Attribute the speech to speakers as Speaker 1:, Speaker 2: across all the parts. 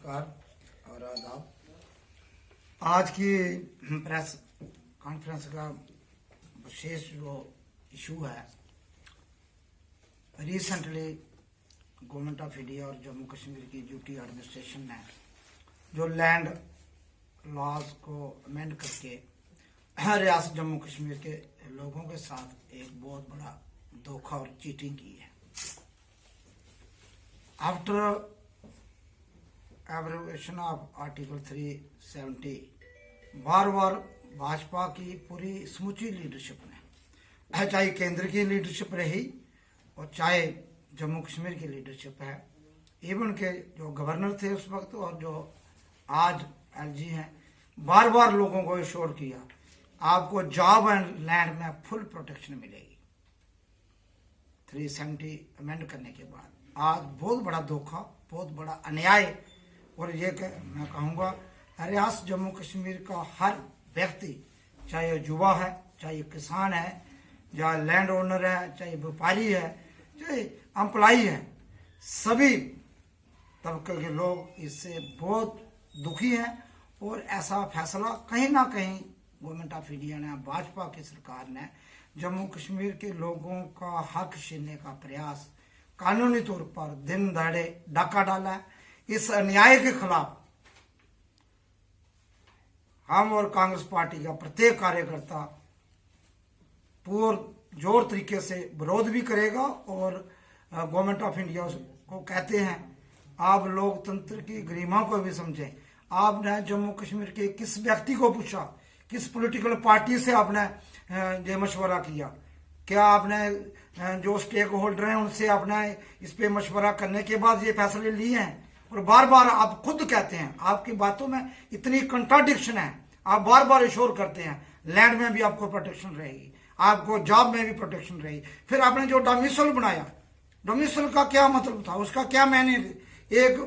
Speaker 1: नमस्कार और आदाब। आज की प्रेस कॉन्फ्रेंस का विशेष जो इशू है, रिसेंटली गवर्नमेंट ऑफ इंडिया और जम्मू कश्मीर की ड्यूटी एडमिनिस्ट्रेशन ने जो लैंड लॉज को अमेंड करके रियासत जम्मू कश्मीर के लोगों के साथ एक बहुत बड़ा धोखा और चीटिंग की है। आफ्टर एब्रोगेशन ऑफ आर्टिकल 370 बार बार भाजपा की पूरी समूची लीडरशिप ने, चाहे केंद्र की लीडरशिप रही और चाहे जम्मू कश्मीर की लीडरशिप है, इवन के जो गवर्नर थे उस वक्त और जो आज एलजी हैं, बार बार लोगों को एश्योर किया आपको जॉब एंड लैंड में फुल प्रोटेक्शन मिलेगी। 370 अमेंड करने के बाद आज बहुत बड़ा धोखा, बहुत बड़ा अन्याय, और ये मैं कहूँगा रियासत जम्मू कश्मीर का हर व्यक्ति, चाहे युवा है, चाहे किसान है, चाहे लैंड ओनर है, चाहे व्यापारी है, चाहे एम्प्लॉई है, सभी तबके के लोग इससे बहुत दुखी हैं। और ऐसा फैसला कहीं ना कहीं गवर्नमेंट ऑफ इंडिया ने, भाजपा की सरकार ने जम्मू कश्मीर के लोगों का हक छीनने का प्रयास कानूनी तौर पर दिन दहाड़े डाका डाला है। इस अन्याय के खिलाफ हम और कांग्रेस पार्टी का प्रत्येक कार्यकर्ता पूर्ण जोर तरीके से विरोध भी करेगा और गवर्नमेंट ऑफ इंडिया को कहते हैं आप लोकतंत्र की गरिमा को भी समझें। आपने जम्मू कश्मीर के किस व्यक्ति को पूछा, किस पॉलिटिकल पार्टी से आपने ये मशवरा किया? क्या आपने जो स्टेक होल्डर हैं उनसे आपने इस पे मशवरा करने के बाद ये फैसले लिए हैं? और बार बार आप खुद कहते हैं, आपकी बातों में इतनी कंट्राडिक्शन है, आप बार बार इशोर करते हैं लैंड में भी आपको प्रोटेक्शन रहेगी, आपको जॉब में भी प्रोटेक्शन रहेगी। फिर आपने जो डोमिसाइल बनाया, डोमिसाइल का क्या मतलब था, उसका क्या मैंने एक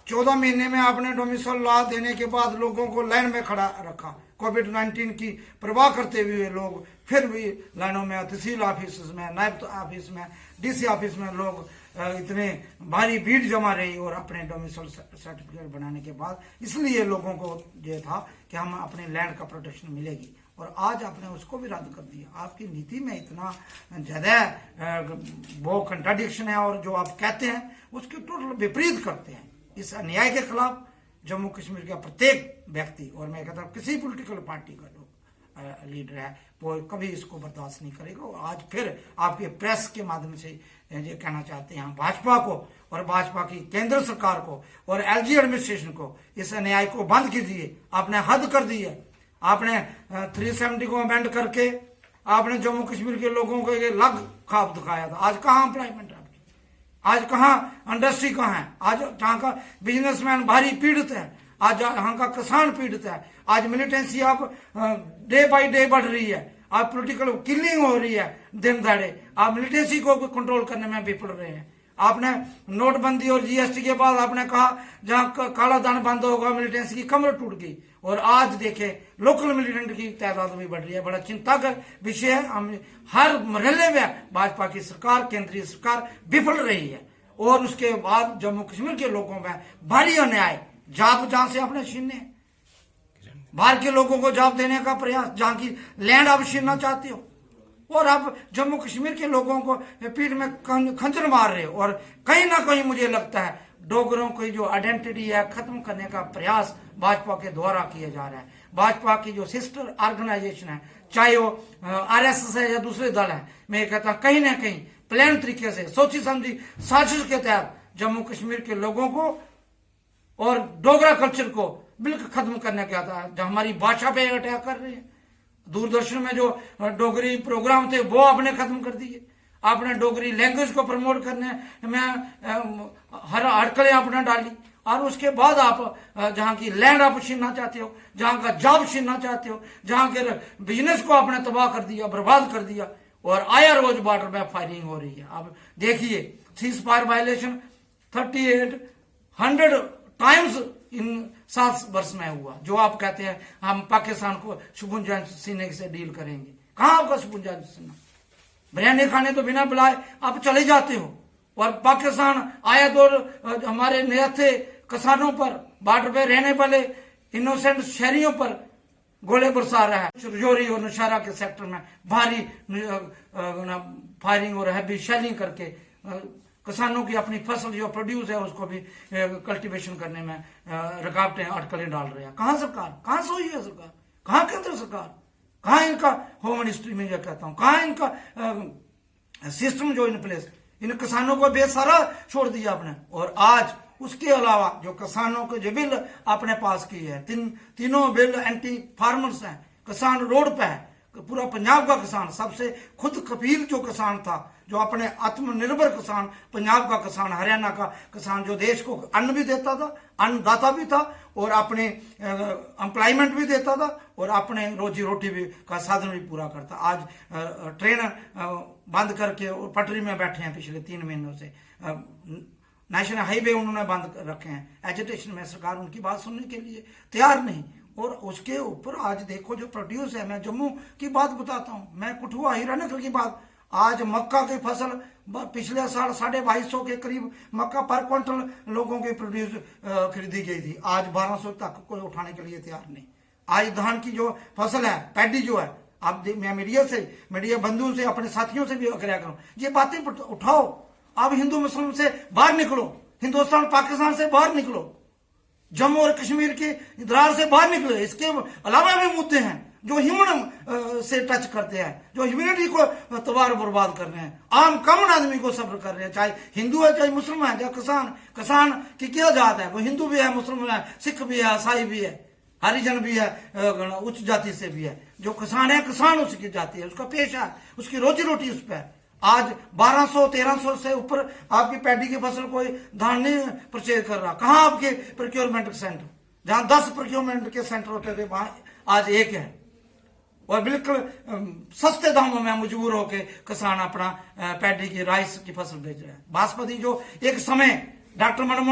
Speaker 1: 14 महीने में आपने डोमिसाइल लॉ देने के बाद लोगों को लाइन में खड़ा रखा। कोविड-19 की परवाह करते हुए लोग फिर भी लाइनों में, तहसील ऑफिस में, नायब ऑफिस में, डीसी ऑफिस में लोग इतने भारी भीड़ जमा रही और अपने डोमिसाइल सर्टिफिकेट बनाने के बाद इसलिए लोगों को ये था कि हम अपने लैंड का प्रोटेक्शन मिलेगी, और आज आपने उसको भी रद्द कर दिया। आपकी नीति में इतना ज्यादा वो कंट्राडिक्शन है और जो आप कहते हैं उसके टोटल विपरीत करते हैं। इस अन्याय के खिलाफ जम्मू कश्मीर का प्रत्येक व्यक्ति, और मैं कहता हूँ किसी पॉलिटिकल पार्टी का जो लीडर है, वो कभी इसको बर्दाश्त नहीं करेगा। और आज फिर आपके प्रेस के माध्यम से ये कहना चाहते हैं भाजपा को और भाजपा की केंद्र सरकार को और एलजी एडमिनिस्ट्रेशन को, इस अन्याय को बंद कीजिए। आपने हद कर दी है, आपने 370 को अमेंड करके आपने जम्मू कश्मीर के लोगों को एक अलग ख्वाब दिखाया था। आज कहाँ एम्प्लॉयमेंट है आपकी? आज कहाँ इंडस्ट्री कहाँ है? आज जहाँ का बिजनेसमैन भारी पीड़ित है, आज यहाँ का किसान पीड़ित है, आज मिलिटेंसी आप डे बाय डे बढ़ रही है, आप पॉलिटिकल किलिंग हो रही है दिन दहाड़े, आप मिलिटेंसी को कंट्रोल करने में भी पड़ रहे हैं। आपने नोटबंदी और जीएसटी के बाद आपने कहा जहां काला धन बंद होगा मिलिटेंसी की कमर टूट गई, और आज देखे लोकल मिलिटेंट की तादाद भी बढ़ रही है। बड़ा चिंता का विषय है। हम हर मरहले में भाजपा की सरकार, केंद्रीय सरकार विफल रही है, और उसके बाद जम्मू कश्मीर के लोगों में भारी अन्याय, जॉब जहां से आपने छीनने, बाहर के लोगों को जॉब देने का प्रयास, जहां की लैंड आप छीनना चाहते हो, और आप जम्मू कश्मीर के लोगों को पीठ में खंजर मार रहे हो। और कहीं ना कहीं मुझे लगता है डोगरों की जो आइडेंटिटी है खत्म करने का प्रयास भाजपा के द्वारा किया जा रहा है। भाजपा की जो सिस्टर ऑर्गेनाइजेशन है, चाहे वो आरएसएस है या दूसरे दल है, मैं कहता हूं कहीं ना कहीं प्लान तरीके से, सोची समझी साजिश के तहत जम्मू कश्मीर के लोगों को और डोगरा कल्चर को बिल्कुल खत्म करने का था। जो हमारी भाषा पे अटैक कर रहे हैं, दूरदर्शन में जो डोगरी प्रोग्राम थे वो आपने खत्म कर दिए। आपने डोगरी लैंग्वेज को प्रमोट करने में हर अड़कड़े आपने डाली, और उसके बाद आप जहां की लैंड आप छीनना चाहते हो, जहां का जॉब छीनना चाहते हो, जहां के बिजनेस को आपने तबाह कर दिया, बर्बाद कर दिया, और आया रोज बॉर्डर में फायरिंग हो रही है। आप देखिए cease fire violation 3800 times in 7 वर्ष में हुआ। जो आप कहते हैं हम पाकिस्तान को शुभुंजन सीने से डील करेंगे, कहां आपका शुभुंजन सीना? बिरयानी खाने तो बिना बुलाए आप चले जाते हो, और पाकिस्तान आया तो हमारे नियत किसानों पर, बॉर्डर पे रहने वाले इनोसेंट शहरियों पर गोले बरसा रहा है। रजौरी और नौशहरा के सेक्टर में भारी फायरिंग और हैवी शेलिंग करके किसानों की अपनी फसल जो प्रोड्यूस है उसको भी कल्टीवेशन करने में रुकावटें, अटकलें डाल रहे हैं। कहाँ सरकार, कहाँ सोई है सरकार, कहाँ केंद्र सरकार, कहाँ इनका होम मिनिस्ट्री में, यह कहता हूँ, कहाँ इनका सिस्टम जो इन प्लेस। इन किसानों को बेसहारा छोड़ दिया आपने। और आज उसके अलावा जो किसानों के जो बिल आपने पास की है, तीनों बिल एंटी फार्मर्स हैं। किसान रोड पे है, पूरा पंजाब का किसान, सबसे खुद कफील जो किसान था, जो अपने आत्मनिर्भर किसान, पंजाब का किसान, हरियाणा का किसान, जो देश को अन्न भी देता था, अन्नदाता भी था और अपने एम्प्लॉयमेंट भी देता था और अपने रोजी रोटी भी का साधन भी पूरा करता। आज ट्रेन बंद करके और पटरी में बैठे हैं पिछले 3 महीनों से। नेशनल हाईवे उन्होंने बंद रखे हैं। एजुटेशन में सरकार उनकी बात सुनने के लिए तैयार नहीं। और उसके ऊपर आज देखो जो प्रोड्यूस है, मैं जम्मू की बात बताता हूँ, मैं कठुआ हीरानगर की बात, आज मक्का की फसल पिछले साल 2250 के करीब मक्का पर क्विंटल लोगों के प्रोड्यूस खरीदी गई थी, आज 1200 तक कोई उठाने के लिए तैयार नहीं। आज धान की जो फसल है, पैडी जो है, आप मैं मीडिया बंधुओं से, अपने साथियों से भी आग्रह करूं, ये बातें उठाओ। आप हिंदू मुस्लिम से बाहर निकलो, हिंदुस्तान पाकिस्तान से बाहर निकलो, जम्मू और कश्मीर की दरार से बाहर निकले। इसके अलावा भी मुद्दे हैं जो ह्यूमन से टच करते हैं, जो ह्यूमैनिटी को तबाह बर्बाद कर रहे हैं, आम कॉमन आदमी को सब्र कर रहे हैं, चाहे हिंदू है, चाहे मुस्लिम है, चाहे किसान की क्या जात है, वो हिंदू भी है, मुस्लिम है, सिख भी है, ईसाई भी है, हरिजन भी है, उच्च जाति से भी है। जो किसान है, किसान उसकी जाति है, उसका पेशा है, उसकी रोजी रोटी उस पर है। आज 1200-1300 से ऊपर आपकी पैडी की फसल कोई धान नहीं परचेज कर रहा। कहाँ आपके प्रोक्योरमेंट सेंटर, जहां 10 प्रोक्योरमेंट के सेंटर होते थे, वहां आज 1 है। और बिल्कुल सस्ते दामों में मजबूर होके किसान अपना पैडी की, राइस की फसल बेच रहा है। बासमती जो एक समय डॉक्टर मनमोहन